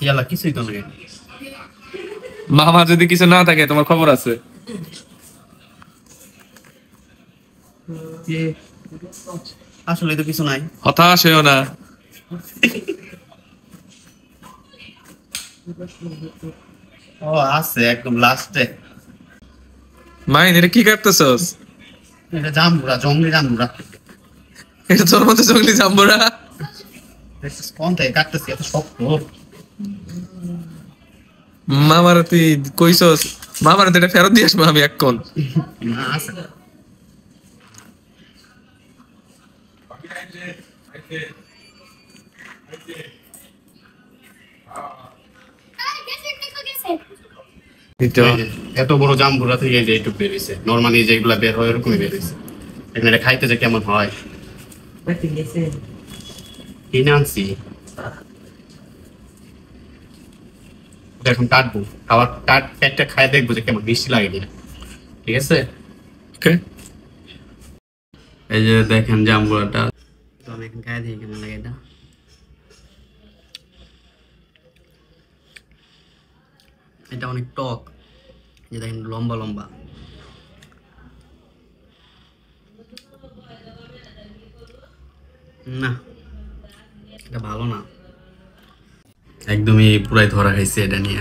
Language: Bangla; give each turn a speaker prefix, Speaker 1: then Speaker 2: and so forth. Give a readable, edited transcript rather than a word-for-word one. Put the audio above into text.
Speaker 1: ইয়ালা কিছুই তো নাই।
Speaker 2: মামা যদি কিছু না থাকে তোমার খবর আছে?
Speaker 1: আসলে তো কিছু নাই।
Speaker 2: হতাশ হইও না।
Speaker 1: ও আছে একদম লাস্টে।
Speaker 2: মাইন এটা কি কাটতেছস?
Speaker 1: এটা জাম্বুরা, জঙ্গলি জাম্বুরা।
Speaker 2: এটা তোর মতো জঙ্গলি জাম্বুরা?
Speaker 1: কোন থেকে কাটতেছি এত শক্ত?
Speaker 2: মামার তুই কইছস? মামার তো এটা ফেরত দিয়ে আসবো আমি এখন।
Speaker 1: না আছে। এত বড় জাম্বুরা থেকে যে একটু বেরিয়েছে, নর্মালি যেগুলা বের হয় এরকমই বেরিয়েছে। এখানে এটা খাইতে যে কেমন হয় কিনে আনছি, এখন কাটবো, খাবার পেটটা খাই দেখবো যে কেমন মিষ্টি লাগে কিনা। ঠিক আছে,
Speaker 2: ওকে।
Speaker 1: এই যে দেখেন জাম্বুরাটা, তো আমি এখন খাই দেখি কেমন লাগে এটা। এটা অনেক টক, যে দেখেন লম্বা লম্বা। না এটা ভালো না, একদমই পুরাই ধরা খাইছে এটা নিয়ে।